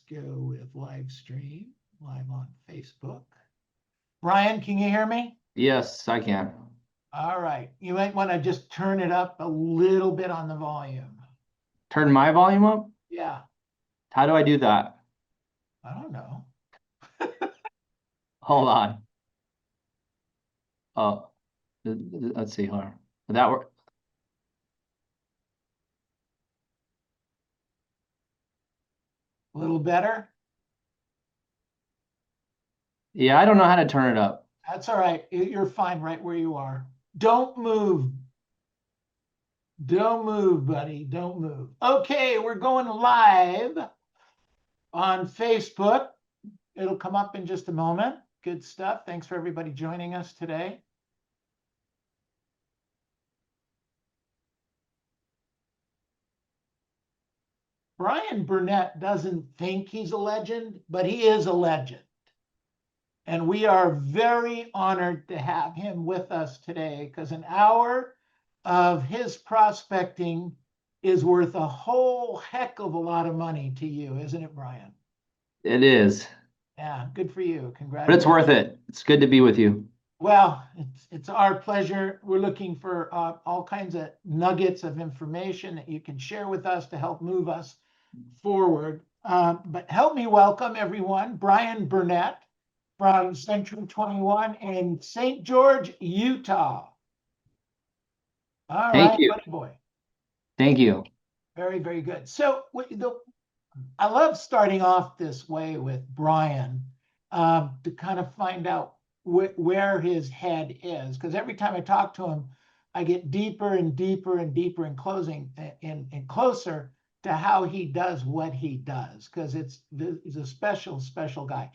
go with live stream, live on Facebook. Bryon, can you hear me? Yes, I can. All right. You might want to just turn it up a little bit on the volume. Turn my volume up? Yeah, How do I do that? I don't know. Hold on. Oh, let's see. Hold on. That work? A little better? Yeah, I don't know how to turn it up. That's all right. You're fine right where you are. Don't move. Don't move, buddy. Don't move. Okay, we're going live on Facebook. It'll come up in just a moment. Good stuff. Thanks for everybody joining us today. Bryon Burnett doesn't think he's a legend, but he is a legend. And we are very honored to have him with us today because an hour of his prospecting is worth a whole heck of a lot of money to you, isn't it, Bryon? It is, Yeah, good for you. but it's Congratulations. worth it. It's good to be with you. Well, it's our pleasure. We're looking for all kinds of nuggets of information that you can share with us to help move us forward. But help me welcome everyone, Bryon Burnett from Century 21 in St. George, Utah. All Thank right, you. buddy boy. Thank you. Very, very good. So I love starting off this way with Bryon to kind of find out where his head is, because every time I talk to him, I get deeper and deeper and deeper and closer to how he does what he does, because he's a special, special guy.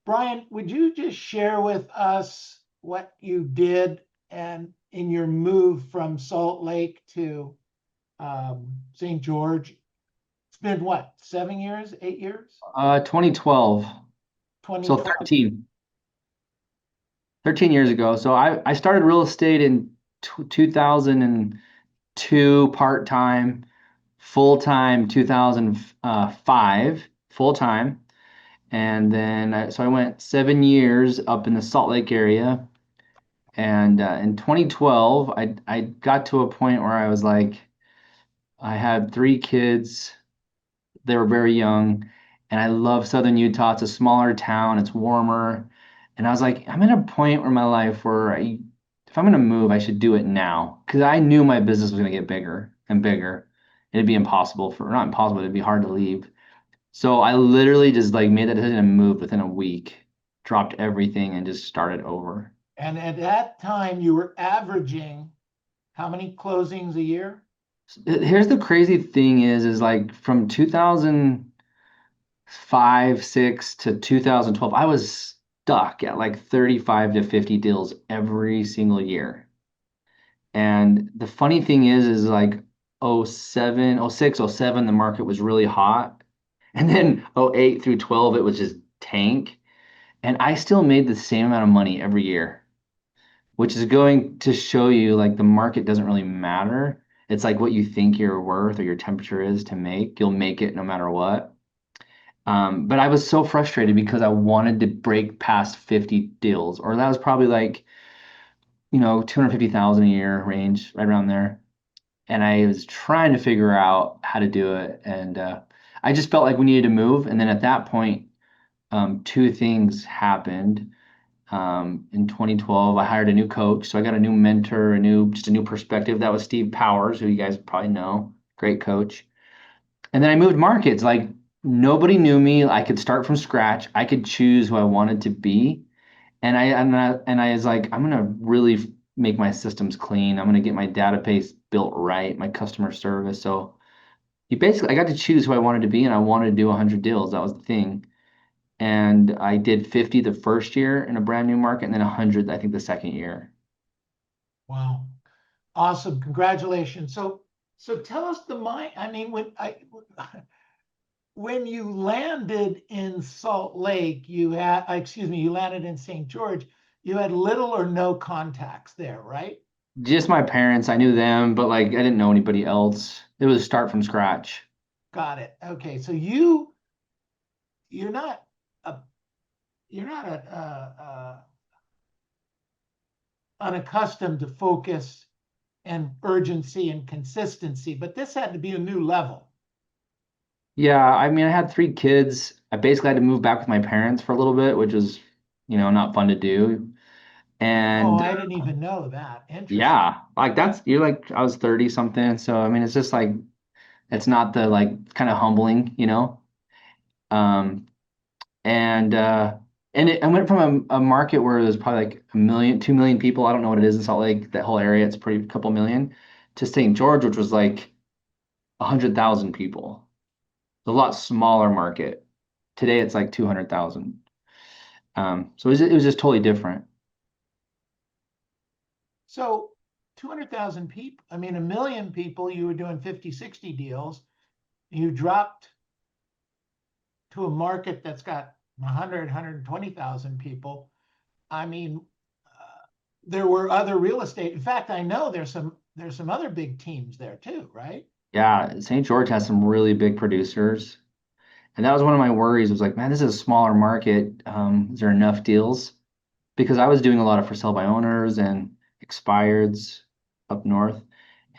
Bryon, would you just share with us what you did and in your move from Salt Lake to St. George? It's been what, 7 years, 8 years? 2012. So 2012. 13 years ago. So I started real estate in 2002 part-time, full-time 2005 full-time. And then so I went 7 years up in the Salt Lake area. And in 2012, I got to a point where I was like, I had 3 kids. They were very young, and I love Southern Utah. It's a smaller town. It's warmer, and I was like, I'm at a point where my life where if I'm gonna move, I should do it now because I knew my business was gonna get bigger and bigger. It'd be impossible for not impossible. It'd be hard to leave. So I literally just like made that decision and moved within a week, dropped everything, and just started over. And at that time, you were averaging how many closings a year? Here's the crazy thing is like from 2005, 6 to 2012, I was stuck at like 35 to 50 deals every single year. And the funny thing is like '07, '06, '07, the market was really hot. And then '08 through 12, it was just tank. And I still made the same amount of money every year, which is going to show you like the market doesn't really matter. It's like what you think your worth or your temperature is to make. You'll make it no matter what. But I was so frustrated because I wanted to break past 50 deals, or that was probably like, 250,000 a year range, right around there. And I was trying to figure out how to do it. And I just felt like we needed to move. And then at that point, 2 things happened. In 2012, I hired a new coach. So I got a new mentor, just a new perspective. That was Steve Powers, who you guys probably know, great coach. And then I moved markets. Like nobody knew me. I could start from scratch. I could choose who I wanted to be. And I was like, I'm gonna really make my systems clean. I'm gonna get my database built right, my customer service. So I got to choose who I wanted to be, and I wanted to do 100 deals. That was the thing. And I did 50 the first year in a brand new market, and then 100, I think, the second year. Wow. Awesome. Congratulations. So tell us the mind. I mean, when you landed in Salt Lake, you landed in St. George, you had little or no contacts there, right? Just my parents, I knew them, but like I didn't know anybody else. It was start from scratch. Got it. Okay. So you you're not a you're not unaccustomed to focus and urgency and consistency, but this had to be a new level. Yeah, I mean, I had 3 kids. I basically had to move back with my parents for a little bit, which was, not fun to do. Oh, And I didn't even know that. Interesting. yeah, like you're like, I was 30 something. So, I mean, it's just like, it's not the like kind of humbling. Um, and, uh, I went from a market where there's probably like 1 million, 2 million people. I don't know what it is in Salt Lake, that whole area. It's pretty couple million, to St. George, which was like 100,000 people. It's a lot smaller market. Today it's like 200,000. So it was just totally different. So 200,000 people, I mean, 1 million people, you were doing 50, 60 deals. You dropped to a market that's got 100, 120,000 people. I mean, there were other real estate. In fact, I know there's some other big teams there too, right? Yeah, St. George has some really big producers. And that was one of my worries, was like, man, this is a smaller market. Is there enough deals? Because I was doing a lot of for sale by owners and expireds up north.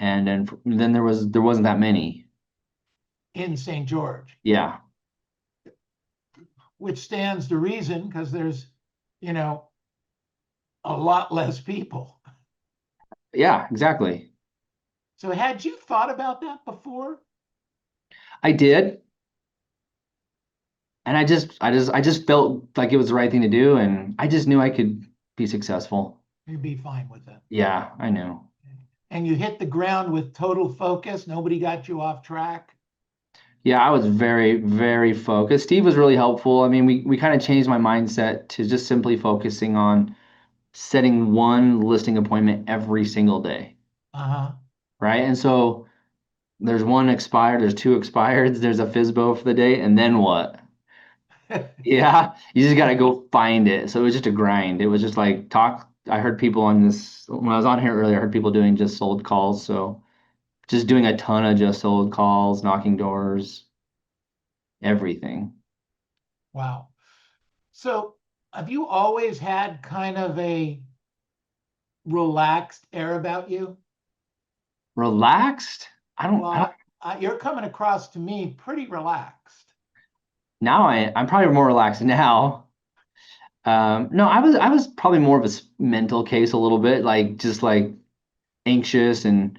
And then there wasn't that many. In St. George, Yeah. which stands to reason because there's, you know, a lot less people. Yeah, exactly. So had you thought about that before? I did. And I just felt like it was the right thing to do, and I just knew I could be successful. You'd be fine with it. Yeah, I knew. And you hit the ground with total focus. Nobody got you off track. Yeah, I was very, very focused. Steve was really helpful. I mean, we kind of changed my mindset to just simply focusing on setting one listing appointment every single day, Uh right? And so there's one expired, there's two expireds, there's a FISBO for the day, and then what? huh. Yeah, you just got to go find it. So it was just a grind. It was just like talk. I heard people on this when I was on here earlier. I heard people doing just sold calls. So just doing a ton of just sold calls, knocking doors, everything. Wow. So have you always had kind of a relaxed air about you? Relaxed. I don't. Well, you're coming across to me pretty relaxed. Now I'm probably more relaxed now. No, I was probably more of a mental case a little bit, like just like anxious and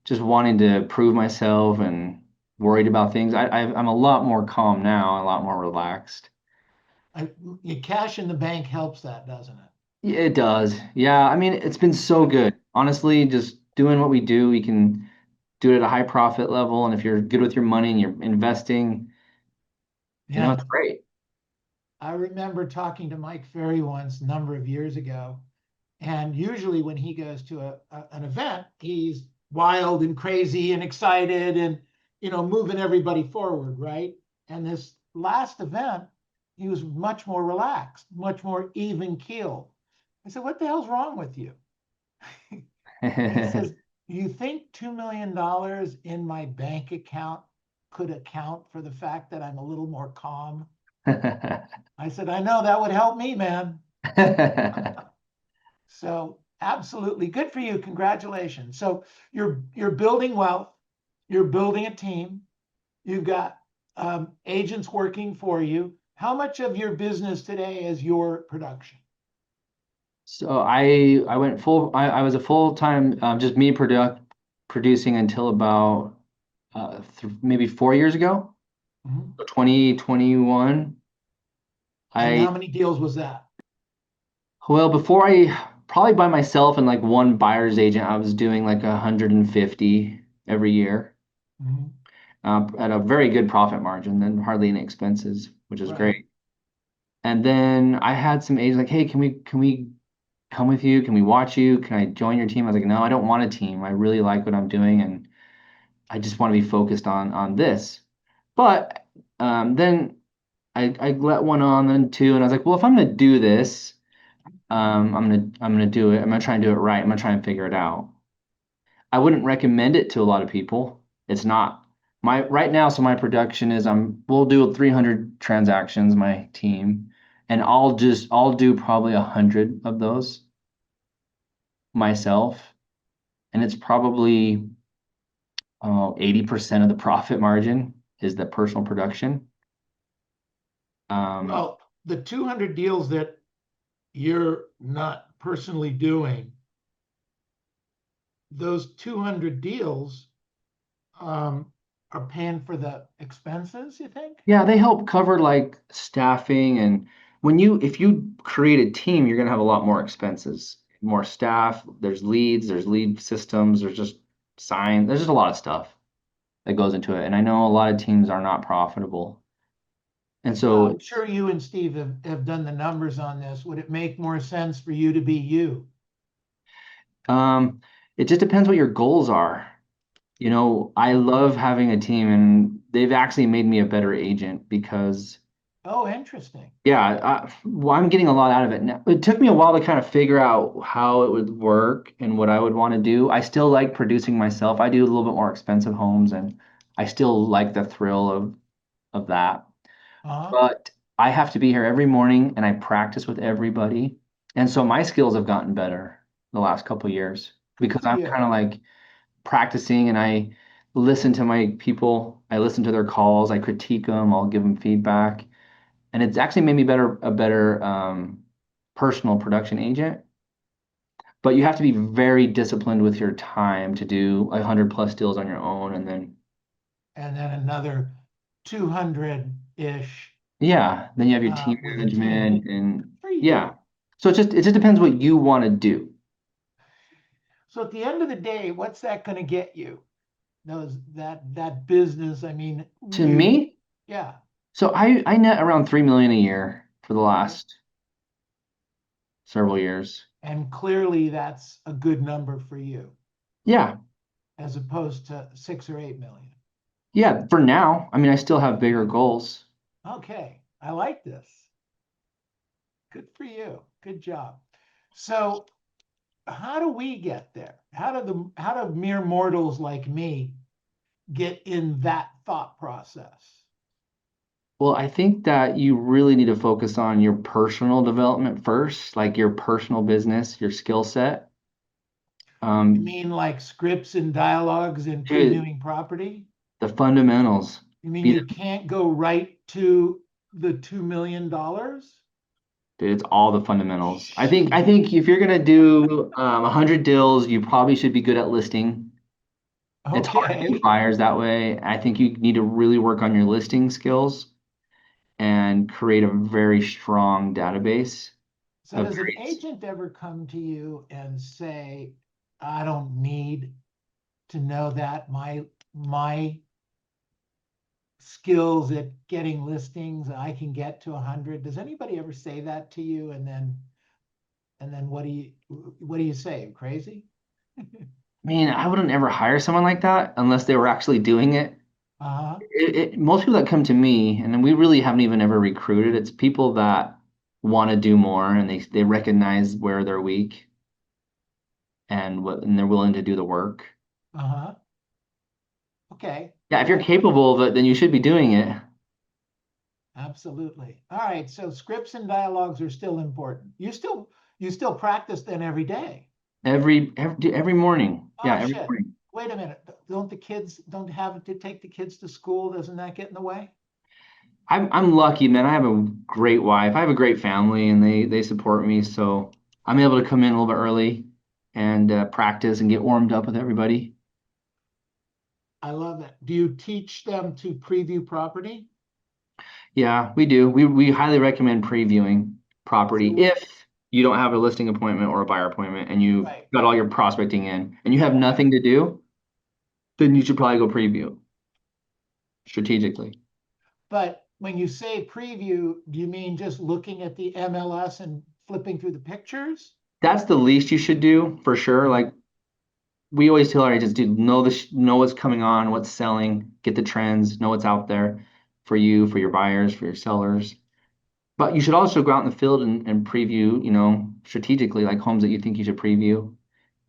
just wanting to prove myself and worried about things. I'm a lot more calm now, a lot more relaxed. I, your cash in the bank helps that, doesn't it? Yeah, it does. Yeah, I mean, it's been so good. Honestly, just doing what we do, we can do it at a high profit level. And if you're good with your money and you're investing, Yeah. it's great. I remember talking to Mike Ferry once a number of years ago. And usually when he goes to an event, he's wild and crazy and excited and, moving everybody forward, right? And this last event, he was much more relaxed, much more even keel. I said, what the hell's wrong with you? He says, you think $2 million in my bank account could account for the fact that I'm a little more calm? I said, I know that would help me, man. So absolutely good for you. Congratulations. So you're building wealth, you're building a team, you've got agents working for you. How much of your business today is your production? So I went full. I was a full time, just me producing until about maybe 4 years ago, Mhm. so 2021. And I how many deals was that? Well, before, I probably by myself and like one buyer's agent, I was doing like 150 every year, Mhm. at a very good profit margin, and hardly any expenses, which is Right. great. And then I had some agents like, hey, can we come with you? Can we watch you? Can I join your team? I was like, no, I don't want a team. I really like what I'm doing, and I just want to be focused on this. But then I let one on, then two, and I was like, well, if I'm gonna do this, I'm gonna do it. I'm gonna try and do it right. I'm gonna try and figure it out. I wouldn't recommend it to a lot of people. It's not My right now, so my production is we'll do 300 transactions, my team, and I'll do probably 100 of those myself, and it's probably 80% of the profit margin is the personal production. Um, Well, the 200 deals that you're not personally doing, those 200 deals are paying for the expenses, you think? yeah, they help cover like staffing and if you create a team, you're gonna have a lot more expenses, more staff, there's leads, there's lead systems, there's just there's just a lot of stuff that goes into it. And I know a lot of teams are not profitable. And Well, so I'm sure you and Steve have done the numbers on this. Would it make more sense for you to be you? um, it just depends what your goals are. I love having a team and they've actually made me a better agent because Oh, interesting. yeah, well, I'm getting a lot out of it now. It took me a while to kind of figure out how it would work and what I would want to do. I still like producing myself. I do a little bit more expensive homes and I still like the thrill of that. Uh-huh. But I have to be here every morning and I practice with everybody. And so my skills have gotten better the last couple of years Good because for I'm you. kind of like practicing and I listen to my people. I listen to their calls. I critique them. I'll give them feedback. And it's actually made me a better personal production agent. But you have to be very disciplined with your time to do 100+ deals on your own. And then, And then another 200-ish yeah, then you have your team with a team. management and Good for you. yeah. So it just depends what you want to do. So at the end of the day, what's that going to get you? That business. I mean, To you, me, yeah. so I net around 3 million a year for the Okay. last several years. And clearly that's a good number for you Yeah. as opposed to 6 or 8 million. Yeah. For now, I mean, I still have bigger goals. Okay. I like this. Good for you. Good job. So how do we get there? How do mere mortals like me get in that thought process? Well, I think that you really need to focus on your personal development first, like your personal business, your skill set. You Um, mean like scripts and dialogues and dude, previewing property? the fundamentals. You mean Be you can't go right to the $2 million? Dude, it's all the fundamentals. I think if you're gonna do 100 deals, you probably should be good at listing. It's hard to get Okay. buyers that way. I think you need to really work on your listing skills and create a very strong database So of does an trades. agent ever come to you and say, I don't need to know that my skills at getting listings, I can get to 100? Does anybody ever say that to you? And then what do you say? Crazy? I mean, I wouldn't ever hire someone like that unless they were actually doing it. Uh-huh. Most people that come to me, and then we really haven't even ever recruited, it's people that want to do more and they recognize where they're weak and they're willing to do the work. Uh-huh. Okay. Yeah, if you're Cool. capable of it, then you should be doing it Absolutely. All right. So scripts and dialogues are still important. You still practice then every day. every morning. Yeah, Oh every shit. morning. Wait a minute. Don't the kids don't have to take the kids to school? Doesn't that get in the way? I'm lucky, man. I have a great wife. I have a great family, and they support me, so I'm able to come in a little bit early and practice and get warmed up with everybody. I love that. Do you teach them to preview property? Yeah, we do. We highly recommend previewing property So, if you don't have a listing appointment or a buyer appointment and you've right. got all your prospecting in and you have nothing to do, then you should probably go preview strategically. But when you say preview, do you mean just looking at the MLS and flipping through the pictures? That's the least you should do for sure. Like we always tell our agents, dude, know what's coming on, what's selling, get the trends, know what's out there for you, for your buyers, for your sellers. But you should also go out in the field and preview, strategically, like homes that you think you should preview.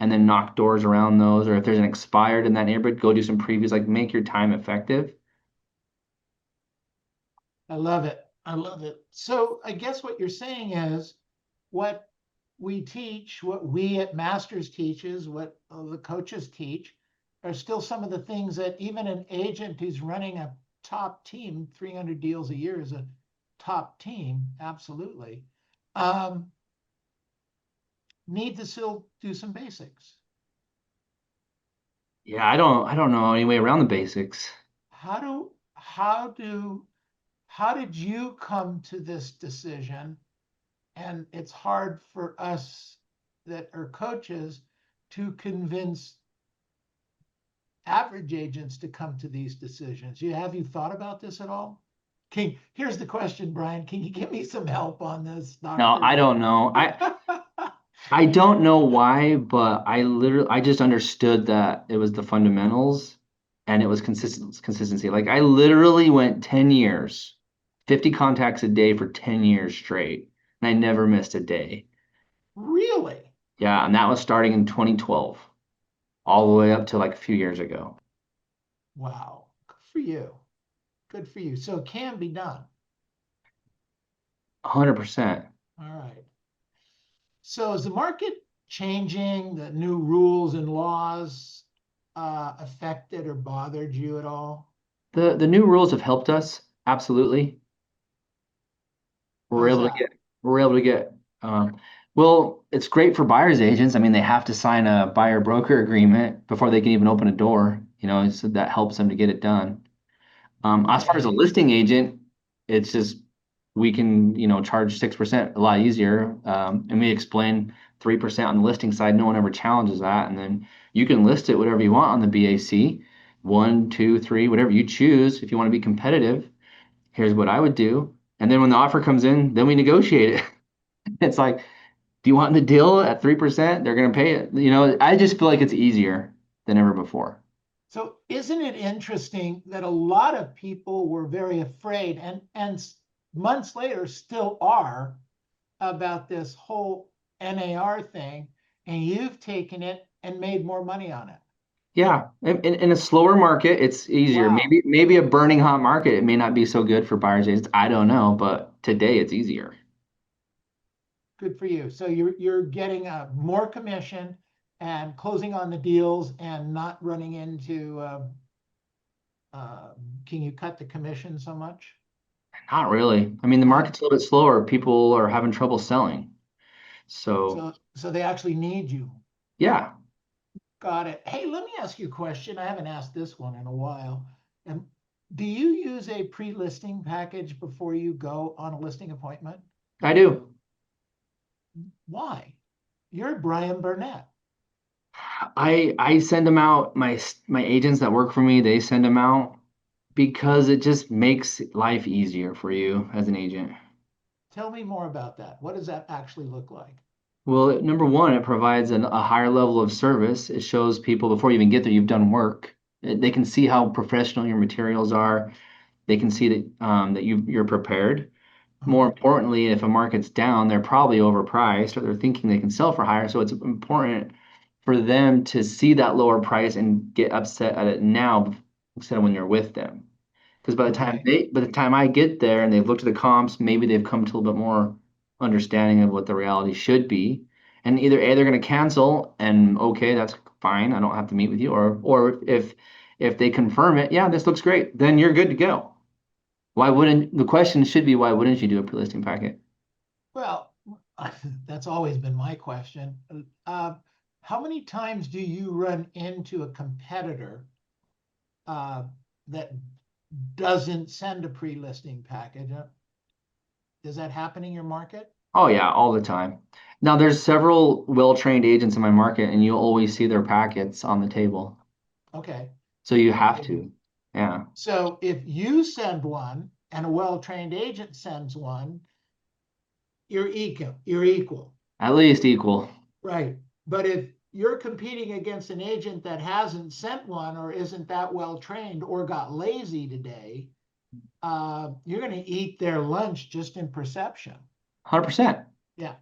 and then knock doors around those. Or if there's an expired in that neighborhood, go do some previews, like make your time effective. I love it. I love it. So I guess what you're saying is what we teach, what we at Masters teaches, what the coaches teach are still some of the things that even an agent who's running a top team, 300 deals a year is a top team, absolutely, um, need to still do some basics. Yeah, I don't know any way around the basics. How did you come to this decision? And it's hard for us that are coaches to convince average agents to come to these decisions. Have you thought about this at all? Here's the question, Bryon. Can you give me some help on this, No, doctor? I don't know. I don't know why, but I just understood that it was the fundamentals and it was consistency. Like I literally went 10 years, 50 contacts a day for 10 years straight, and I never missed a day. Really? Yeah, and that was starting in 2012, all the way up to like a few years ago. Wow. Good for you. Good for you. So it can be done. 100%. All right. So is the market changing? The new rules and laws affected or bothered you at all? The new rules have helped us, absolutely. we're How's able to that? get we're able to get well, it's great for buyers agents. I mean, they have to sign a buyer broker agreement before they can even open a door, so that helps them to get it done. As far as a Okay. listing agent, it's just we can, charge 6% a lot easier. And we explain 3% on the listing side. No one ever challenges that. And then you can list it whatever you want on the BAC, one, two, three, whatever you choose. If you want to be competitive, here's what I would do. And then when the offer comes in, then we negotiate it. It's like, do you want the deal at 3%? They're going to pay it. I just feel like it's easier than ever before. So isn't it interesting that a lot of people were very afraid and months later still are about this whole NAR thing, and you've taken it and made more money on it. Yeah, in a slower market, it's easier. Wow, Maybe a burning hot market, it may not be so good for buyers agents. I don't know, but today it's easier. good for you. So you're getting more commission and closing on the deals and not running into uh, can you cut the commission so much? Not really. I mean, the Not market's a little bit slower. People are having trouble selling. So, so they actually need you. yeah, Got it. Hey, let me ask you a question. I haven't asked this one in a while. Um, do you use a pre-listing package before you go on a listing appointment? I do. Why? You're Bryon Burnett. I send them out. My agents that work for me, they send them out because it just makes life easier for you as an agent. Tell me more about that. What does that actually look like? Well, number one, it provides a higher level of service. It shows people before you even get there, you've done work. They can see how professional your materials are. They can see that you're prepared. More Uh-huh. importantly, if a market's down, they're probably overpriced or they're thinking they can sell for higher. So it's important for them to see that lower price and get upset at it now instead of when you're with them. Because Okay. by the time I get there and they've looked at the comps, maybe they've come to a little bit more understanding of what the reality should be. And either A, they're going to cancel and okay, that's fine. I don't have to meet with you. Or if they confirm it, yeah, this looks great, then you're good to go. Why wouldn't the question should be why wouldn't you do a pre-listing packet? Well, that's always been my question. Uh, how many times do you run into a competitor uh, that doesn't send a pre-listing package? Does that happen in your market? Oh yeah, all the time. Now there's several well-trained agents in my market and you'll always see their packets on the table. Okay. So you have Okay. to. Yeah. So if you send one and a well-trained agent sends one, you're equal. You're equal. At least equal. Right. But if you're competing against an agent that hasn't sent one or isn't that well trained or got lazy today, you're going to eat their lunch just in perception. 100%. Yeah.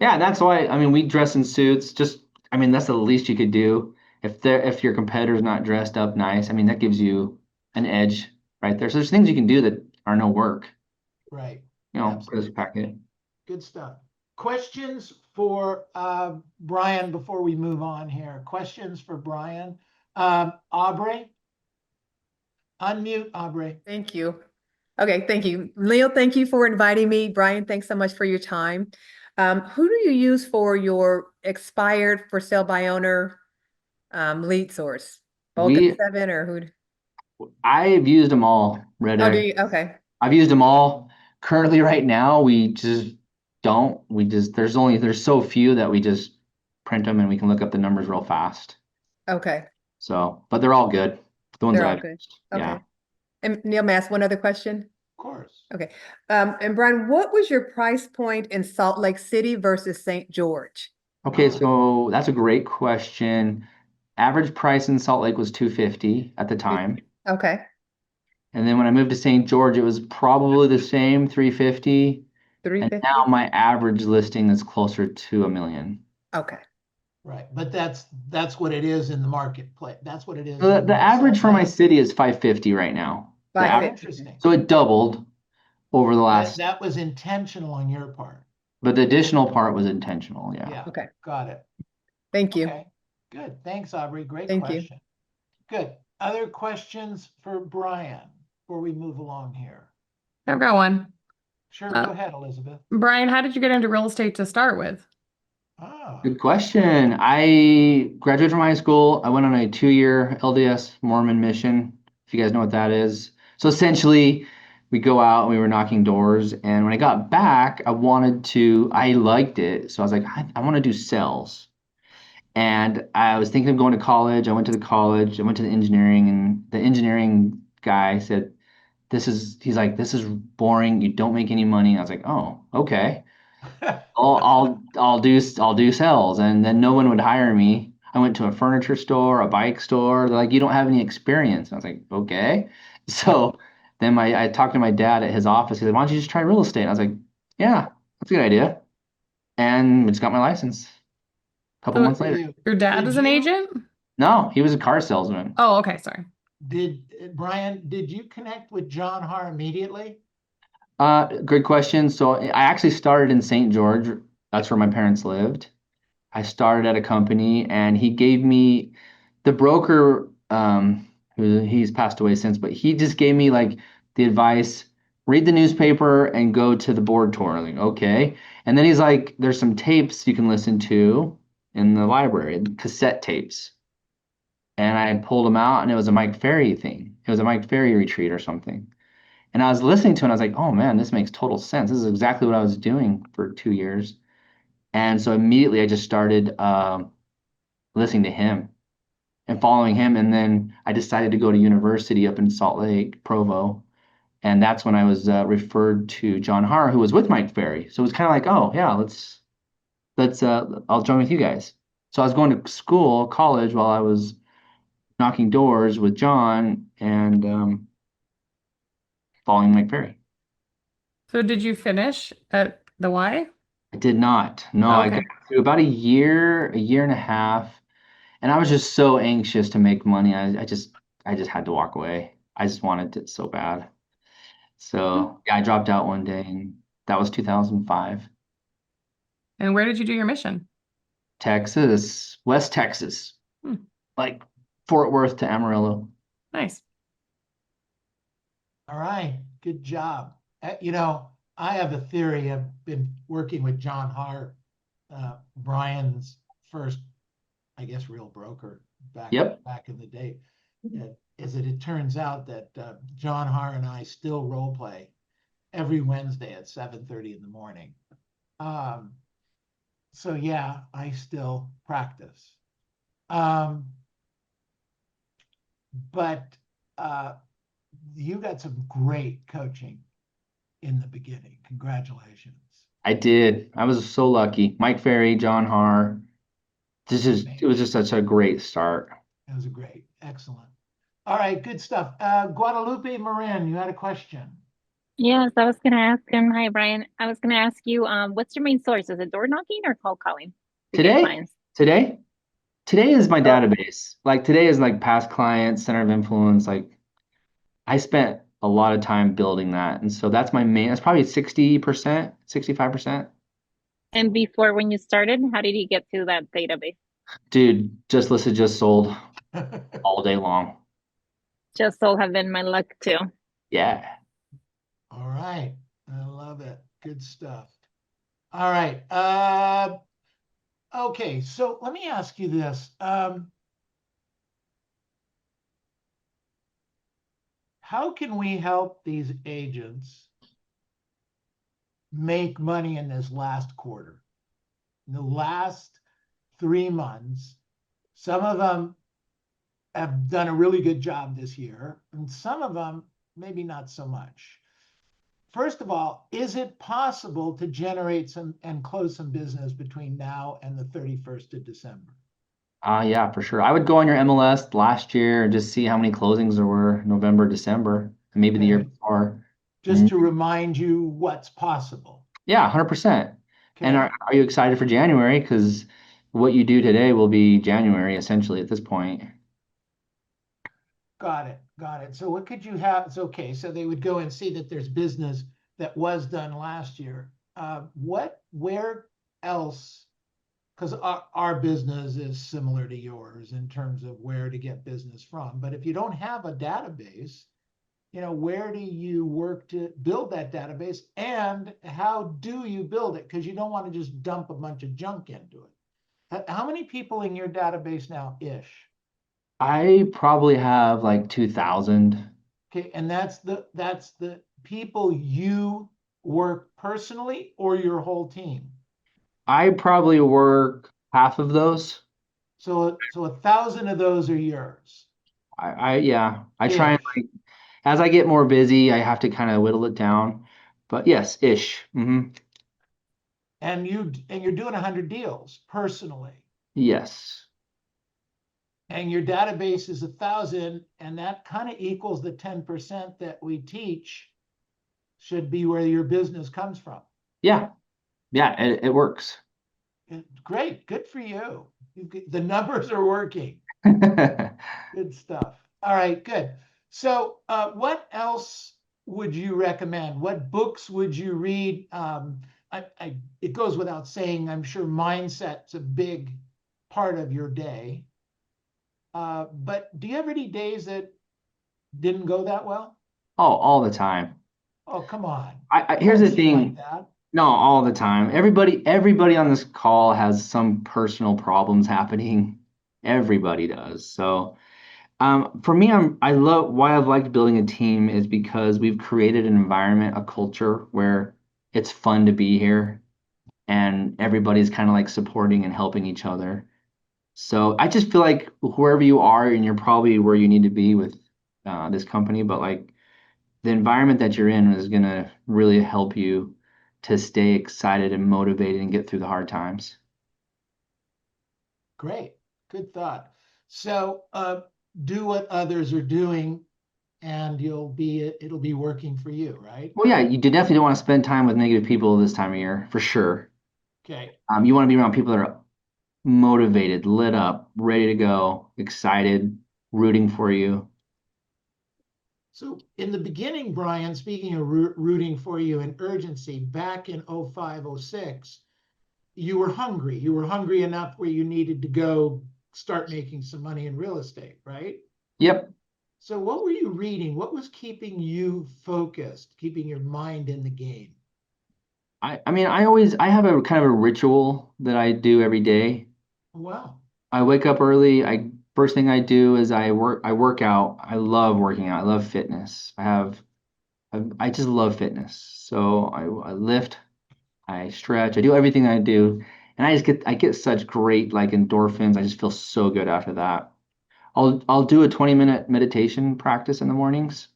Yeah, and that's why I mean we dress in suits. Just I mean, that's the least you could do. If your competitor's not dressed up nice, I mean, that gives you an edge right there. So there's things you can do that are no work, Right. for this Absolutely. packet. Good stuff. Questions for Bryon before we move on here? Questions for Bryon? Aubrey? Unmute, Aubrey. Thank you. Okay, thank you. Leo, thank you for inviting me. Bryon, thanks so much for your time. Who do you use for your expired for sale by owner lead source? Vulcan We 7 or who? I've used them all, Red Oh, do Egg. you? Okay. I've used them all. Currently, right now, we just don't. There's so few that we just print them and we can look up the numbers real fast. Okay. So, but they're all good. The ones They're that all I've good. used. Yeah. Okay. And Neil, may I ask one other question? Of course. Okay. And Bryon, what was your price point in Salt Lake City versus St. George? Okay, so that's a great question. Average price in Salt Lake was 250 at the time. Okay. And then when I moved to St. George, it was probably the same, 350. And now 350? my average listing is closer to 1 million. Okay. Right. But that's what it is in the marketplace. That's what it is So in the average Salt for my Lake. city is 550 right now. The Oh, 550. interesting. So it doubled over the That, last, that was intentional on your part. but the additional part was intentional. Yeah. Yeah. Okay. Got it. Thank you. Okay. Good. Thanks, Aubrey. Great Thank you. question. Good. Other questions for Bryon before we move along here? I've got one. Sure. Go ahead, Elizabeth. Bryon, how did you get into real estate to start with? Ah, Good question. I graduated from high school. I went on a 2-year LDS Mormon mission, if you guys know what that is. So essentially, we go out and we were knocking doors. And when I got back, I liked it. So I was like, I want to do sales. And I was thinking of going to college. I went to the college, I went to the engineering, and the engineering guy said, he's like, this is boring. You don't make any money. I was like, oh, okay. I'll do sales. And then no one would hire me. I went to a furniture store, a bike store. They're like, you don't have any experience. And I was like, okay. So then I talked to my dad at his office. He said, why don't you just try real estate? And I was like, yeah, that's a good idea. And I just got my license a couple So months later. your dad Did is an you- agent? No, he was a car salesman. Oh, okay, sorry. Bryon, did you connect with John Har immediately? Great question. So I actually started in St. George. That's where my parents lived. I started at a company and he gave me the broker, he's passed away since, but he just gave me like the advice, read the newspaper and go to the board tour. I'm like, okay. And then he's like, there's some tapes you can listen to in the library, cassette tapes. And I pulled them out and it was a Mike Ferry thing. It was a Mike Ferry retreat or something. And I was listening to it and I was like, oh man, this makes total sense. This is exactly what I was doing for 2 years. And so immediately I just started listening to him and following him. And then I decided to go to university up in Salt Lake, Provo. And that's when I was referred to John Har, who was with Mike Ferry. So it was kind of like, oh yeah, I'll join with you guys. So I was going to college while I was knocking doors with John and following Mike Ferry. So did you finish at the Y? I did not. No, I Okay. got through about a year and a half, and I was just so anxious to make money. I just had to walk away. I just wanted it so bad. So yeah, I dropped out one day, and that was 2005. And where did you do your mission? Texas, West Texas, Hmm. like Fort Worth to Amarillo. Nice. All right. Good job. I have a theory. I've been working with John Hart, Bryon's first, I guess, real broker back Yep. in the day. Is that it turns out that John Hart and I still role play every Wednesday at 7:30 in the morning. So yeah, I still practice. But you got some great coaching in the beginning. Congratulations. I did. I was so lucky. Mike Ferry, John Har. It was just such a great start. It was great. Excellent. All right, good stuff. Guadalupe Marin, you had a question. Yes, I was gonna ask him. Hi, Bryon. I was gonna ask you, what's your main source? Is it door knocking or cold calling to get Today? clients? Today? Today is my Oh. database. Like today is like past clients, center of influence. Like I spent a lot of time building that. And so that's my main, that's probably 60%, 65%. And before, when you started, how did you get to that database? Dude, just listed, just sold all day long. Just so have been my luck too. Yeah. All right. I love it. Good stuff. All right. Okay. So let me ask you this. How can we help these agents make money in this last quarter? In the last 3 months, some of them have done a really good job this year, and some of them maybe not so much. First of all, is it possible to generate some and close some business between now and the 31st of December? Yeah, for sure. I would go on your MLS last year and just see how many closings there were November, December, and maybe the year Okay. before. Just to remind you what's possible. Yeah, 100%. And Okay. are you excited for January? Because what you do today will be January essentially at this point. Got it. Got it. So what could you have? It's okay. So they would go and see that there's business that was done last year. Where else? Because our business is similar to yours in terms of where to get business from. But if you don't have a database, where do you work to build that database and how do you build it? Because you don't want to just dump a bunch of junk into it. How many people in your database now ish? I probably have like 2,000. Okay, and that's the people you work personally or your whole team. I probably work half of those. So 1,000 of those are yours. Yeah, I try and Ish. like as I get more busy, I have to kind of whittle it down. But yes, ish. And you're doing 100 deals personally. Yes. And your database is 1,000, and that kind of equals the 10% that we teach should be where your business comes from. Yeah. Yeah, it works. Great, good for you. The numbers are working. Good stuff. All right, good. So, what else would you recommend? What books would you read? It goes without saying, I'm sure mindset's a big part of your day. But do you have any days that didn't go that well? Oh, all the time. Oh, come on. Here's Don't the seem like thing. that. No, all the time. Everybody on this call has some personal problems happening. Everybody does. So, for me, I love why I've liked building a team is because we've created an environment, a culture where it's fun to be here and everybody's kind of like supporting and helping each other. So I just feel like wherever you are, and you're probably where you need to be with this company, but like the environment that you're in is going to really help you to stay excited and motivated and get through the hard times. Great. Good thought. So, do what others are doing and it'll be working for you, right? Well, yeah, you definitely don't want to spend time with negative people this time of year, for sure. Okay. You want to be around people that are motivated, lit up, ready to go, excited, rooting for you. So in the beginning, Bryon, speaking of rooting for you and urgency, back in 05, 06, you were hungry. You were hungry enough where you needed to go start making some money in real estate, right? Yep. So what were you reading? What was keeping you focused, keeping your mind in the game? I mean, I have a kind of a ritual that I do every day. Wow. I wake up early. First thing I do is I work out. I love working out. I love fitness. I just love fitness. So I lift, I stretch, I do everything I do, and I get such great like endorphins. I just feel so good after that. I'll do a 20-minute meditation practice in the mornings,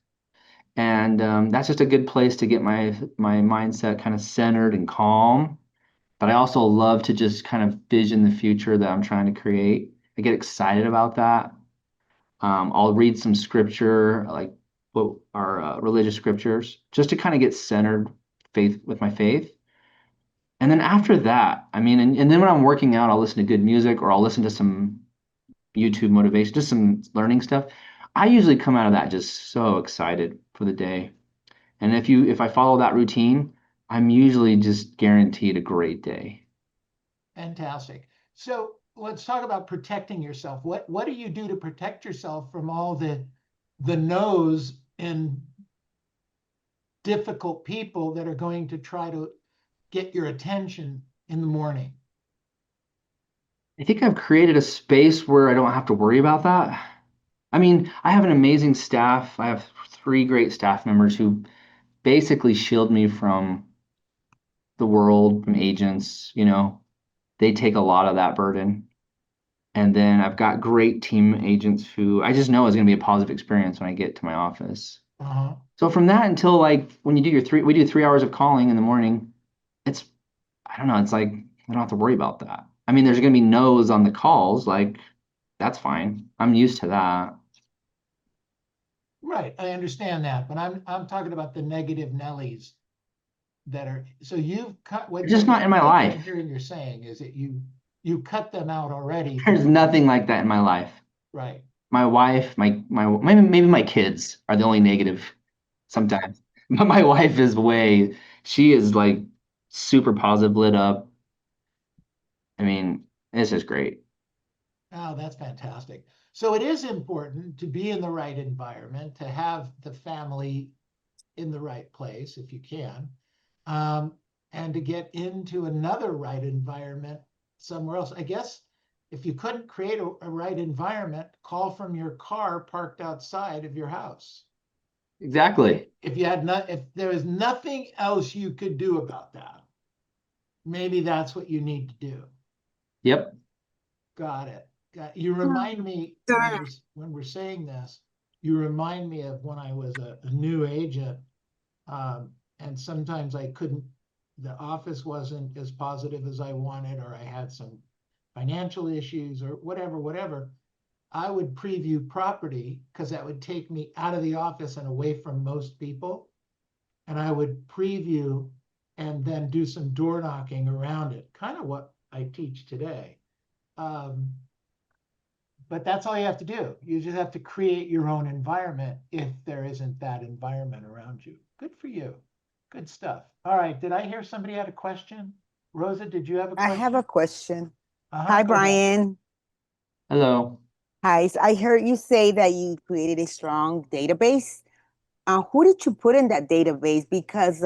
and that's just a good place to get my mindset kind of centered and calm. But I also love to just kind of vision the future that I'm trying to create. I get excited about that. I'll read some scripture, like what are religious scriptures, just to kind of get centered faith with my faith. And then after that, I mean, and then when I'm working out, I'll listen to good music or I'll listen to some YouTube motivation, just some learning stuff. I usually come out of that just so excited for the day. And if I follow that routine, I'm usually just guaranteed a great day. Fantastic. So let's talk about protecting yourself. What do you do to protect yourself from all the no's and difficult people that are going to try to get your attention in the morning? I think I've created a space where I don't have to worry about that. I mean, I have an amazing staff. I have 3 great staff members who basically shield me from the world, from agents, they take a lot of that burden. And then I've got great team agents who I just know is going to be a positive experience when I get to my office. Uh-huh. So from that until like when you do we do 3 hours of calling in the morning, I don't know, it's like I don't have to worry about that. I mean, there's going to be no's on the calls, like that's fine. I'm used to that. Right, I understand that, but I'm talking about the negative Nellies that are, so you've cut what It's just not in my what I'm life. hearing you're saying is that you cut them out already. There's nothing like that in my life. Right. My wife, maybe my kids are the only negative sometimes. But my wife she is like super positive, lit up. I mean, it's just great. Oh, that's fantastic. So it is important to be in the right environment, to have the family in the right place if you can, and to get into another right environment somewhere else. I guess if you couldn't create a right environment, call from your car parked outside of your house. Exactly. If there was nothing else you could do about that, maybe that's what you need to do. Yep. Got it. You remind me when we're saying this, you remind me of when I was a new agent, and sometimes the office wasn't as positive as I wanted, or I had some financial issues or whatever. I would preview property because that would take me out of the office and away from most people. And I would preview and then do some door knocking around it, kind of what I teach today. But that's all you have to do. You just have to create your own environment if there isn't that environment around you. Good for you. Good stuff. All right. Did I hear somebody had a question? Rosa, did you have a I question? have a question. Go Hi, ahead. Bryon. Hello. Hi. So I heard you say that you created a strong database. Who did you put in that database? Because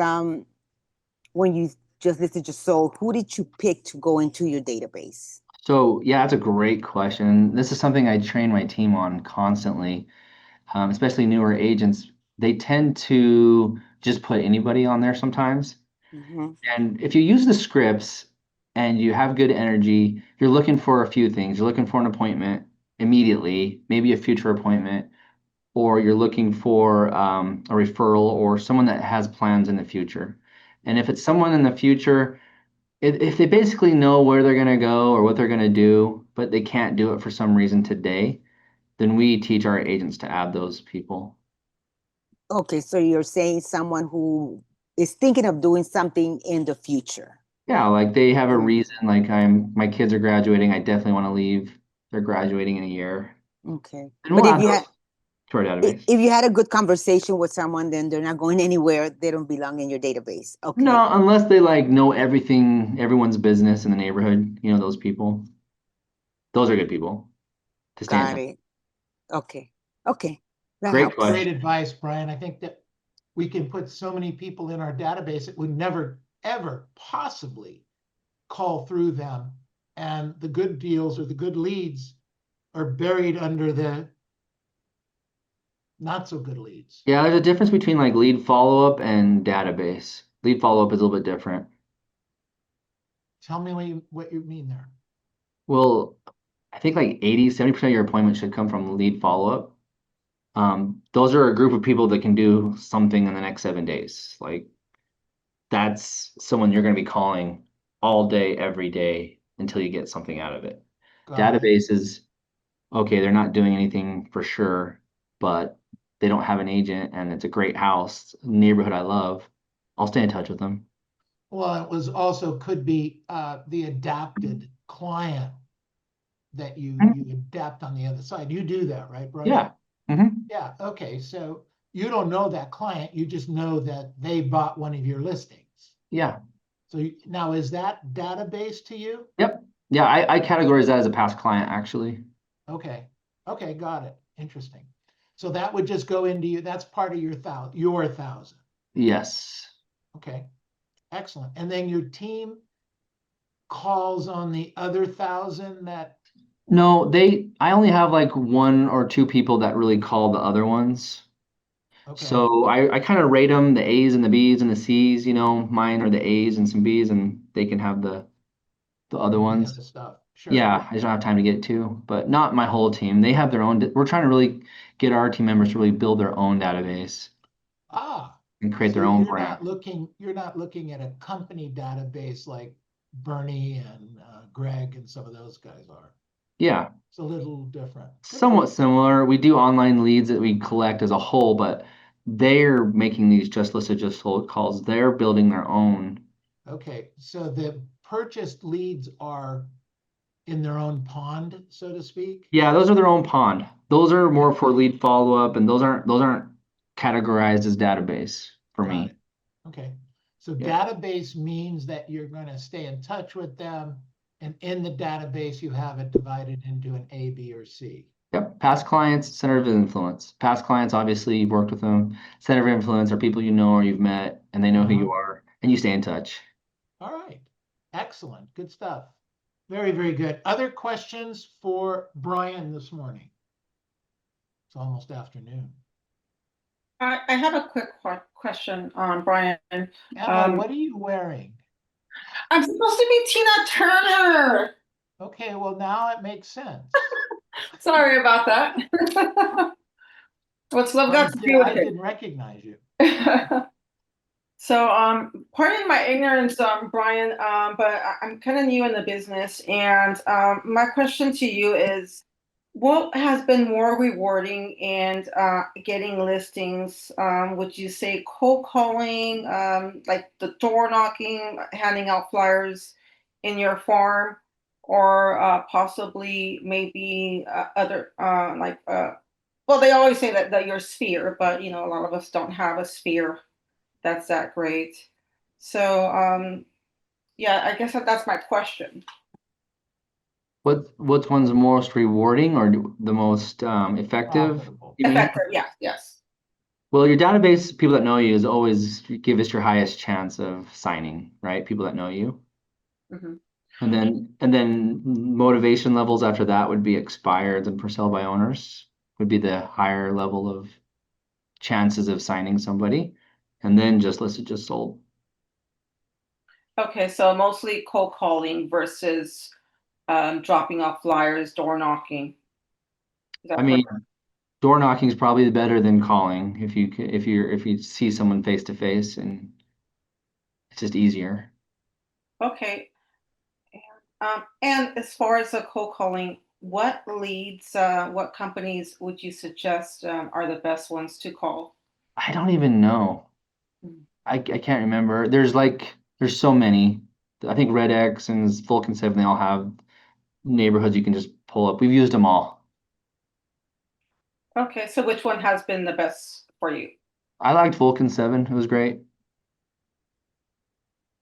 when you just listed your soul, who did you pick to go into your database? So yeah, that's a great question. This is something I train my team on constantly, especially newer agents. They tend to just put anybody on there sometimes. Mm-hmm. And if you use the scripts and you have good energy, you're looking for a few things. You're looking for an appointment immediately, maybe a future appointment, or you're looking for a referral or someone that has plans in the future. And if it's someone in the future, if they basically know where they're going to go or what they're going to do, but they can't do it for some reason today, then we teach our agents to add those people. Okay, so you're saying someone who is thinking of doing something in the future. Yeah, like they have a Mm. reason, like my kids are graduating, I definitely want to leave. They're graduating in a year. Okay. And But we'll if add you those had to our database. if you had a good conversation with someone, then they're not going anywhere. They don't belong in your database. Okay. No, unless they like know everything, everyone's business in the neighborhood, those people. Those are good people to stay in Got touch. it. Okay. Okay. That Great helps. question. Great advice, Brian. I think that we can put so many people in our database that would never, ever possibly call through them. And the good deals or the good leads are buried under the not so good leads. Yeah, there's a difference between like lead follow-up and database. Lead follow-up is a little bit different. Tell me what you mean there. Well, I think like 70% of your appointments should come from lead follow-up. Those are a group of people that can do something in the next 7 days. Like that's someone you're going to be calling all day, every day until you get something out of it. Got it. Databases, okay, they're not doing anything for sure, but they don't have an agent and it's a great house, neighborhood I love. I'll stay in touch with them. Well, it was also could be the adapted client that you Mhm. you adapt on the other side. You do that, right, Bryon? Yeah. hmm Yeah, okay, so you don't know that client, you just know that they bought one of your listings. Yeah. So now is that database to you? Yep. Yeah, I categorize that as a past client actually. Okay, okay, got it. Interesting. So that would just go into you, that's part of your 1,000. Yes. Okay, excellent. And then your team calls on the other 1,000 that, No, I only have like one or two people that really call the other ones. okay, So I kind of rate them, the A's and the B's and the C's, mine are the A's and some B's and they can have the other the ones. other stuff, sure. Yeah, I just don't have time to get to, but not my whole team. They have their own, we're trying to really get our team members to really build their own database Ah, and create so their own you're brand. not looking at a company database like Bernie and Greg and some of those guys are. Yeah, It's a little different. Good. somewhat similar. We do online leads that we collect as a whole, but they're making these just listed, just sold calls. They're building their own. Okay, so the purchased leads are in their own pond, so to speak? Yeah, those are their own pond. Those are more for lead follow-up, and those aren't categorized as database for Got me. it. Okay, so Yeah. database means that you're going to stay in touch with them, and in the database, you have it divided into an A, B, or C. Yep. Past clients, center of influence. Past clients, obviously, you've worked with them. Center of influence are people you know or you've met, and they know who you are, and you stay in touch. All right, excellent, good stuff. Very, very good. Other questions for Bryon this morning? It's almost afternoon. I have a quick question on Bryon. Emma, what are you wearing? I'm supposed to be Tina Turner. Okay, well, now it makes sense. Sorry about that. What's love got to do I with didn't recognize you. it? So, pardon my ignorance, Bryon, but I'm kind of new in the business, and my question to you is, what has been more rewarding in getting listings? Would you say cold calling, like the door knocking, handing out flyers in your farm, or possibly maybe other well, they always say that your sphere, but a lot of us don't have a sphere that's that great. So yeah, I guess that's my question. What's one's most rewarding or the most effective? Profitable. You mean? Effective, yes, yes. Well, your database, people that know you, is always give us your highest chance of signing, right? People that know you. hmm And then motivation levels after that would be expireds and for sale by owners would be the higher level of chances of signing somebody. And then just listed, just sold. Okay, so mostly cold calling versus dropping off flyers, door knocking. Is I that mean, correct? door knocking is probably better than calling if you see someone face to face and it's just easier. Okay. And as far as the cold calling, what leads, what companies would you suggest are the best ones to call? I don't even know. Mm. I can't remember. There's so many. I think Red X and Vulcan 7, they all have neighborhoods you can just pull up. We've used them all. Okay, so which one has been the best for you? I liked Vulcan 7. It was great.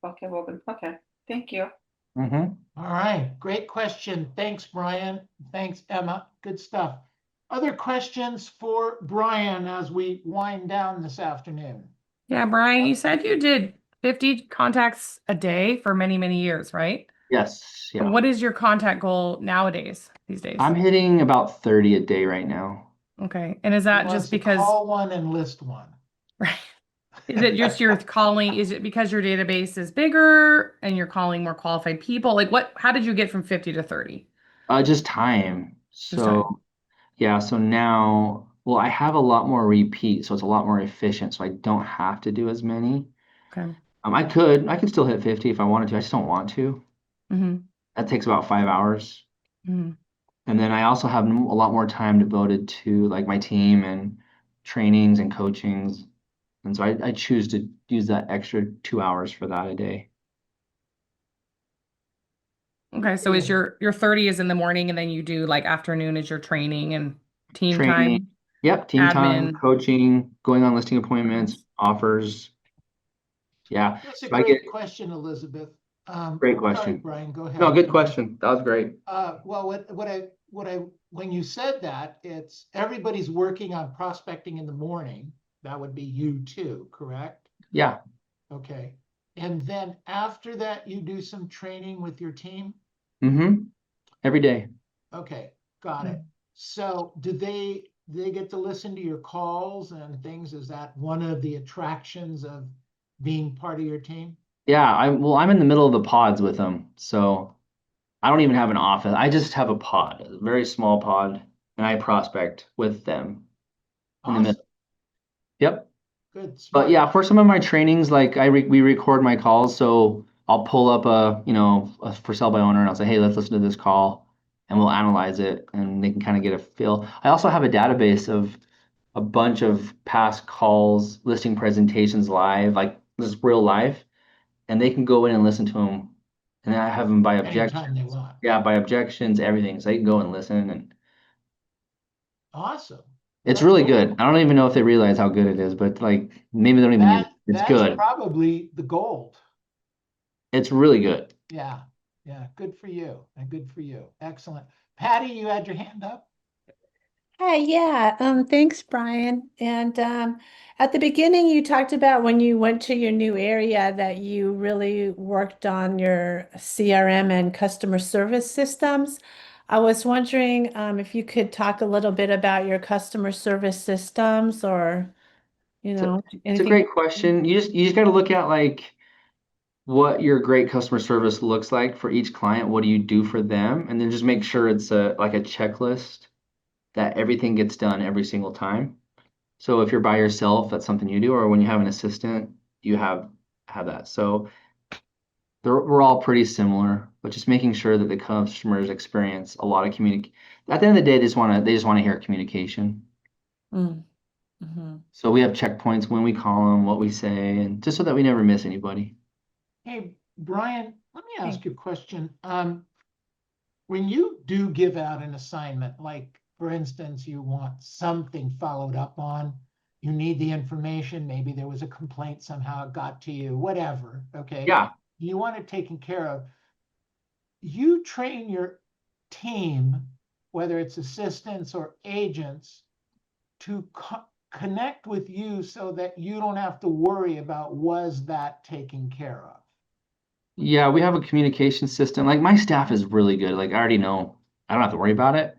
Okay, well then, okay, thank you. Mm-hmm. All right, great question. Thanks, Bryon. Thanks, Emma. Good stuff. Other questions for Bryon as we wind down this afternoon? Yeah, Brian, you said you did 50 contacts a day for many, many years, right? Yes. Yeah. What is your contact goal nowadays, these days? I'm hitting about 30 a day right now. Okay. And is He that wants just to because, call one and list one. right? Is it just your calling? Is it because your database is bigger and you're calling more qualified people? Like how did you get from 50 to 30? Just time. Just time. So yeah, so now, well, I have a lot more repeat, so it's a lot more efficient, so I don't have to do as many. Okay. I could still hit 50 if I wanted to. I just don't want to. Mm-hmm. That takes about 5 hours. Mm-hmm. And then I also have a lot more time devoted to like my team and trainings and coachings. And so I choose to use that extra 2 hours for that a day. Okay, so is your 30 is in the morning and then you do like afternoon is your training and team Training. time? Yep, team time, Admin. coaching, going on listing appointments, offers. Yeah. That's a So I get great question, Elizabeth. great Sorry, question. Brian, go ahead. No, good question. That was great. Well, when you said that, it's everybody's working on prospecting in the morning. That would be you too, correct? Yeah. Okay. And then after that, you do some training with your team? Mm-hmm. Every day. Okay, got it. So do they get to listen to your calls and things? Is that one of the attractions of being part of your team? Yeah, I'm in the middle of the pods with them. So I don't even have an office. I just have a pod, a very small pod, and I prospect with them in the Awesome, middle. Yep. good, But smart. yeah, for some of my trainings, like we record my calls, so I'll pull up a for sale by owner, and I'll say, hey, let's listen to this call, and we'll analyze it, and they can kind of get a feel. I also have a database of a bunch of past calls, listing presentations live, like this is real life, and they can go in and listen to them, and then I have them by Anytime they objections. want. Yeah, by objections, everything, so they can go and listen, and Awesome. it's That's really cool. good. I don't even know if they realize how good it is, but like maybe they don't even use it. It's That's good. probably the gold. It's really good. Yeah, yeah, good for you, and good for you. Excellent. Patty, you had your hand up? Hi, yeah, thanks, Brian. And at the beginning, you talked about when you went to your new area that you really worked on your CRM and customer service systems. I was wondering if you could talk a little bit about your customer service systems or, It's a, it's a anything. great question. You just got to look at like what your great customer service looks like for each client. What do you do for them? And then just make sure it's like a checklist that everything gets done every single time. So if you're by yourself, that's something you do, or when you have an assistant, you have that. So we're all pretty similar, but just making sure that the customers experience a lot of communication. At the end of the day, they just want to hear communication. Mm, mhm. So we have checkpoints when we call them, what we say, and just so that we never miss anybody. Hey, Brian, let me ask you a question. When you do give out an assignment, like for instance, you want something followed up on, you need the information, maybe there was a complaint somehow it got to you, whatever, okay? Yeah. You want it taken care of. You train your team, whether it's assistants or agents, to connect with you so that you don't have to worry about was that taken care of. Yeah, we have a communication system. Like my staff is really good. Like I already know I don't have to worry about it.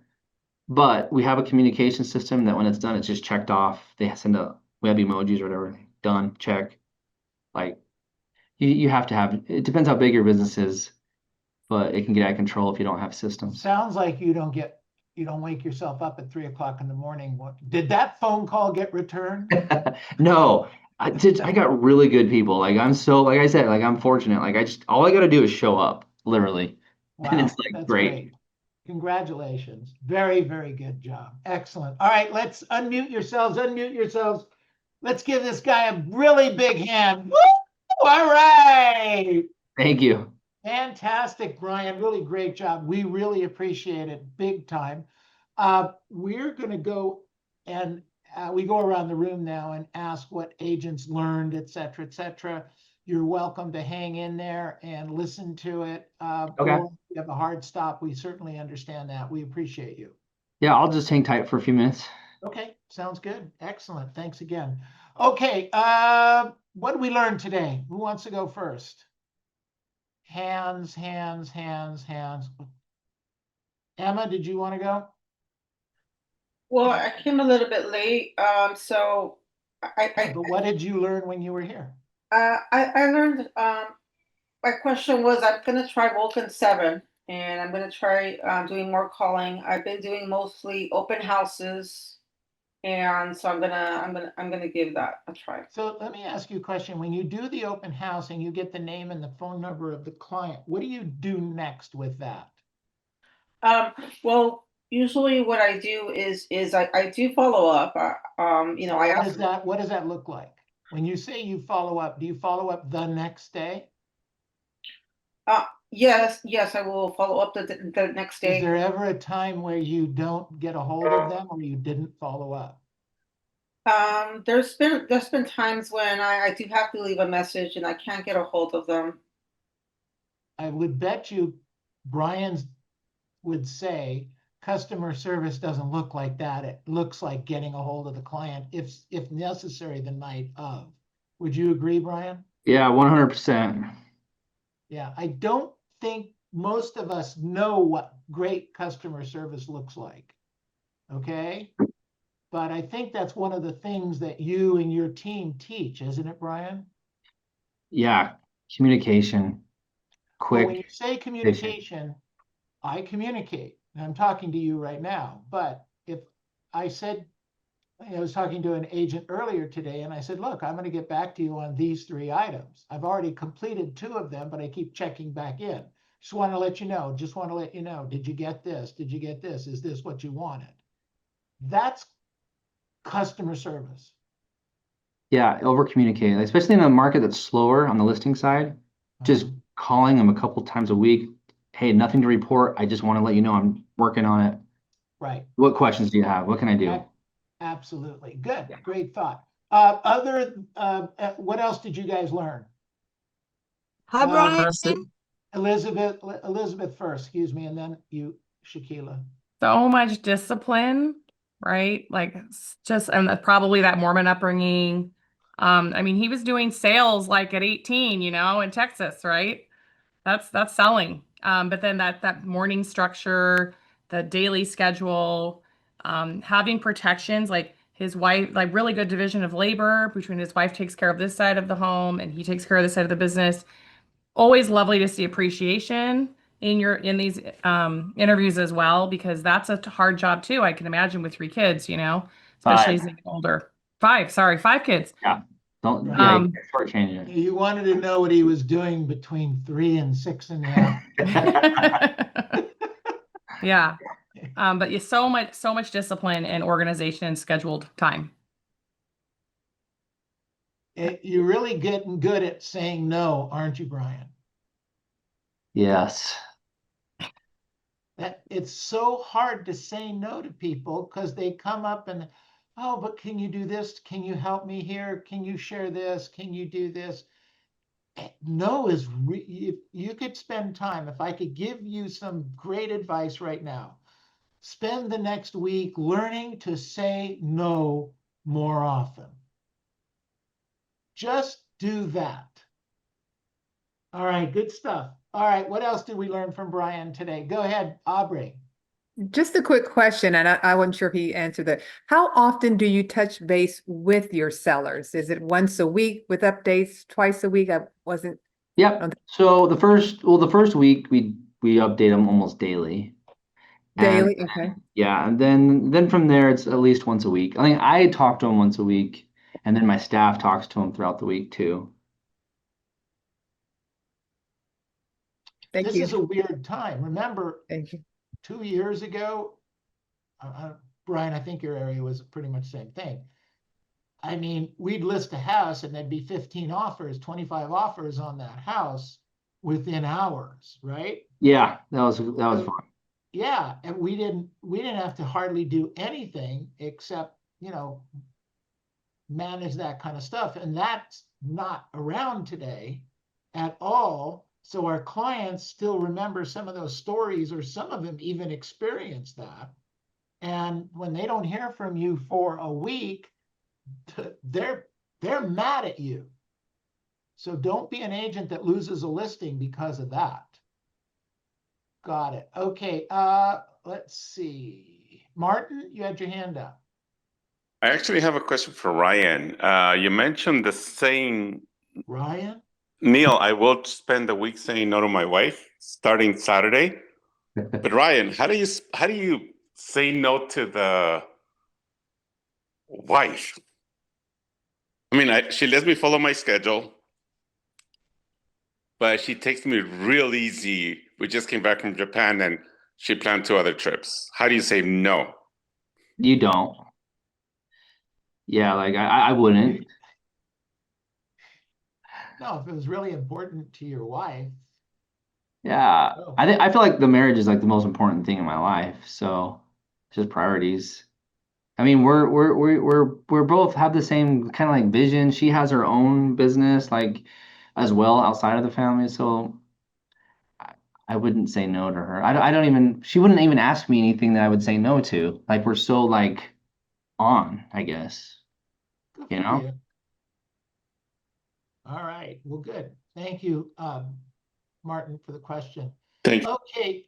But we have a communication system that when it's done, it's just checked off. They send we have emojis or whatever. Done, check. Like you have to have it depends how big your business is, but it can get out of control if you don't have systems. Sounds like you don't wake yourself up at 3 o'clock in the morning. Did that phone call get returned? No, I got really good people. Like like I said, like I'm fortunate. Like all I gotta do is show up, literally. And Wow, it's like that's great. great. Congratulations. Very, very good job. Excellent. All right, let's unmute yourselves, unmute yourselves. Let's give this guy a really big hand. Woo! All right. Thank you. Fantastic, Brian. Really great job. We really appreciate it big time. We're going to go and we go around the room now and ask what agents learned, et cetera, et cetera. You're welcome to hang in there and listen to it. Okay. Or if you have a hard stop, we certainly understand that. We appreciate you. Yeah, I'll just hang tight for a few minutes. Okay, sounds good. Excellent. Thanks again. Okay, what did we learn today? Who wants to go first? Hands, hands, hands, hands. Emma, did you want to go? Well, I came a little bit late, so But what did you learn when you were here? I learned. My question was, I'm gonna try Vulcan 7, and I'm gonna try doing more calling. I've been doing mostly open houses, and so I'm gonna give that a try. So let me ask you a question. When you do the open house and you get the name and the phone number of the client, what do you do next with that? Well, usually what I do is I do follow up. You know, I ask. What does that look like? When you say you follow up, do you follow up the next day? Yes, yes, I will follow up the next Is day. there ever a time where you don't get a hold of them or you didn't follow up? There's been times when I do have to leave a message and I can't get a hold of them. I would bet you Brian's would say customer service doesn't look like that. It looks like getting a hold of the client if necessary the night of. Would you agree, Brian? Yeah, 100%. Yeah, I don't think most of us know what great customer service looks like. Okay? But I think that's one of the things that you and your team teach, isn't it, Brian? Yeah, communication, Well, when you quick, say efficient. communication, I communicate. And I'm talking to you right now. But if I said, I was talking to an agent earlier today, and I said, look, I'm going to get back to you on these 3 items. I've already completed 2 of them, but I keep checking back in. Just want to let you know. Just want to let you know. Did you get this? Did you get this? Is this what you wanted? That's customer service. Yeah, over communicate, especially in a market that's slower on the listing side. Just calling them a couple times a week. Hey, nothing to report. I just want to let you know I'm working on it. Right. What questions do you have? What can I do? Absolutely. Good. Yeah. Great thought. What else did you guys learn? Hi, Brian. Elizabeth first, excuse me, and then you, Shaquila. So much discipline, right? Like just and probably that Mormon upbringing. I mean, he was doing sales like at 18, in Texas, right? That's selling. But then that morning structure, the daily schedule, having protections, like his wife, like really good division of labor between his wife takes care of this side of the home and he takes care of this side of the business. Always lovely to see appreciation in these interviews as well, because that's a hard job too. I can imagine with 3 kids, especially as 5. they get older. 5, sorry, 5 kids. Yeah. Don't, Right. yeah, you Um, can't shortchange You wanted to know what he was doing between 3 and 6 in the afternoon. yeah. But you so much discipline and organization and scheduled time. You're really getting good at saying no, aren't you, Brian? Yes. That it's so hard to say no to people because they come up and, oh, but can you do this? Can you help me here? Can you share this? Can you do this? No is if you could spend time, if I could give you some great advice right now, spend the next week learning to say no more often. Just do that. All right, good stuff. All right, what else did we learn from Brian today? Go ahead, Aubrey. Just a quick question, and I wasn't sure if he answered that. How often do you touch base with your sellers? Is it once a week with updates, twice a week? I wasn't. Yep. So the first week we update them almost daily. And Daily? Okay. yeah, and then from there it's at least once a week. I think I talk to them once a week, and then my staff talks to them throughout the week too. Thank This you. is a weird time. Remember, Thank you. 2 years ago, Brian, I think your area was pretty much the same thing. I mean, we'd list a house and there'd be 15 offers, 25 offers on that house within hours, right? Yeah, that was fun. Yeah, and we didn't have to hardly do anything except, manage that kind of stuff. And that's not around today at all. So our clients still remember some of those stories, or some of them even experience that. And when they don't hear from you for a week, they're mad at you. So don't be an agent that loses a listing because of that. Got it. Okay. Let's see. Martin, you had your hand up. I actually have a question for Ryan. You mentioned the saying, Ryan? Neil, I will spend the week saying no to my wife starting Saturday. But Ryan, how do you say no to the wife? I mean, she lets me follow my schedule, but she takes me real easy. We just came back from Japan and she planned 2 other trips. How do you say no? You don't. Yeah, like I wouldn't. No, if it was really important to your wife, Yeah, Oh. I feel like the marriage is like the most important thing in my life. So it's just priorities. I mean, we're both have the same kind of like vision. She has her own business like as well outside of the family. So I, I wouldn't say no to her. I don't even, she wouldn't even ask me anything that I would say no to. Like we're so like on, I guess, Good you for know? you. All right. Well, good. Thank you, Martin, for the question. Thank you. Okay.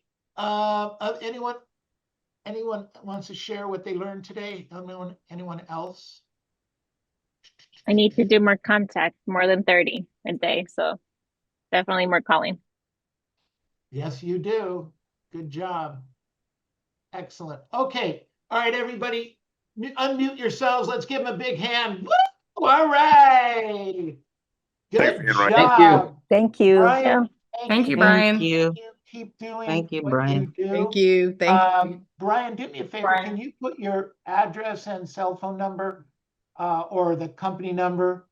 Anyone wants to share what they learned today? Anyone else? I need to do more contacts, more than 30 a day. So definitely more calling. Yes, you do. Good job. Excellent. Okay. All right, everybody, unmute yourselves. Let's give them a big hand. Woo! All right. Thanks Good again, Ryan. Thank you. job. Thank you. Brian, Yeah. Thank you, very Brian. much. you. Keep doing Thank you, what Brian. you do. Thank you. Thank you. Brian, do me a favor. Can you put your address and cell phone number or the company number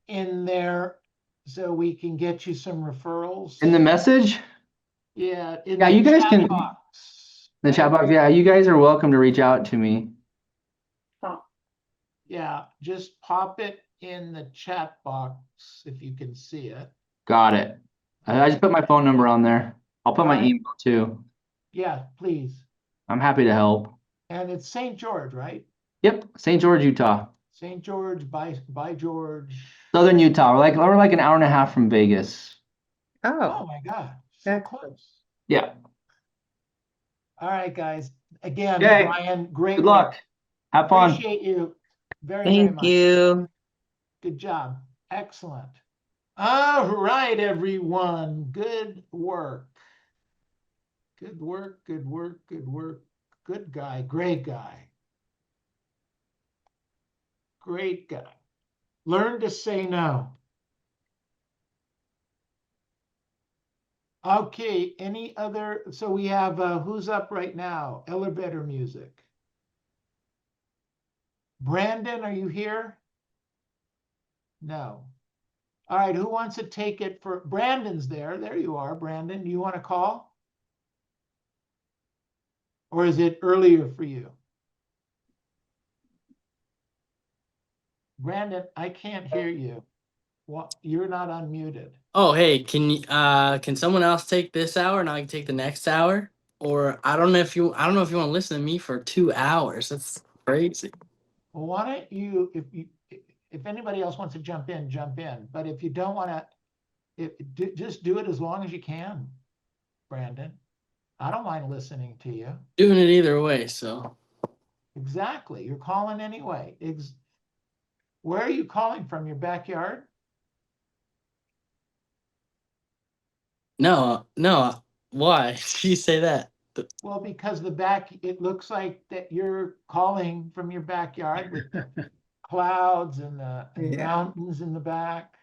in there so we can get you some referrals? In the message, Yeah, in yeah, the you guys chat can, box. the right? chat box, yeah, you guys are welcome to reach out to me. Yeah, just pop it in the chat box if you can see it. Got it. I just put my phone number on there. I'll put my Alright. email too. Yeah, please. I'm happy to help. And it's St. George, right? Yep, St. George, Utah. St. George, by George. Southern Utah. We're like an hour and a half from Vegas. Oh Oh, my God, so that's close. Yeah. All right, guys. Again, Okay. Brian, great Good work. luck. Have fun. Appreciate you very Thank much. you. Good job. Excellent. All right, everyone. Good work. Good work, good work, good work. Good guy, great guy. Great guy. Learn to say no. Okay, any other? So we have who's up right now? Elevator music. Brandon, are you here? No. All right, who wants to take it for Brandon's there? There you are, Brandon. Do you want to call? Or is it earlier for you? Brandon, I can't hear you. Well, you're not unmuted. Oh, hey, can someone else take this hour and I can take the next hour? Or I don't know if you want to listen to me for 2 hours. That's crazy. Well, why don't you, if anybody else wants to jump in, jump in. But if you don't want to, just do it as long as you can, Brandon. I don't mind listening to you. Doing it either way, so Exactly. You're calling anyway. Where are you calling from? Your backyard? no. Why did you say that? Well, because it looks like that you're calling from your backyard with the clouds and the Yeah. mountains in the back.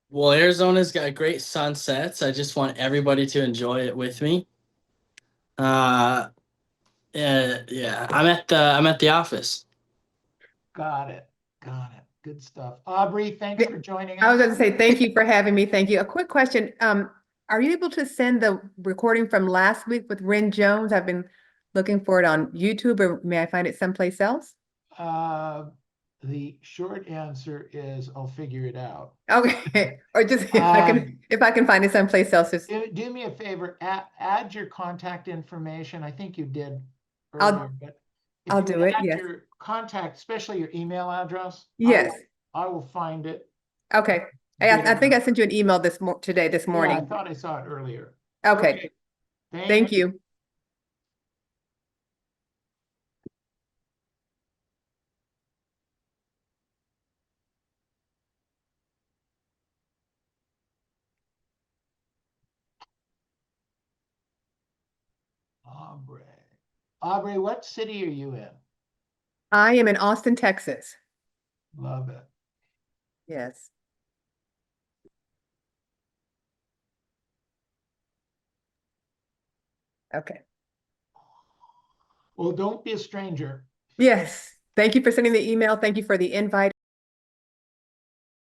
Well, Arizona's got great sunsets. I just want everybody to enjoy it with me. Yeah. I'm at the office. Got it. Got it. Good stuff. Aubrey, thanks for joining I was us. going to say, thank you for having me. Thank you. A quick question. Are you able to send the recording from last week with Ren Jones? I've been looking for it on YouTube, or may I find it someplace else? The short answer is I'll figure it out. Okay. Or just if I can find it someplace else, just Do me a favor, add your contact information. I think you did I'll- earlier, but if I'll you do would it, add yes. your contact, especially your email address. Yes. I will find it. Okay. I think I sent you an email this morning. Yeah, I thought I saw it earlier. Okay. Thank you. Aubrey, what city are you in? I am in Austin, Texas. Love it. Yes. Okay. Well, don't be a stranger. Yes. Thank you for sending the email. Thank you for the invite.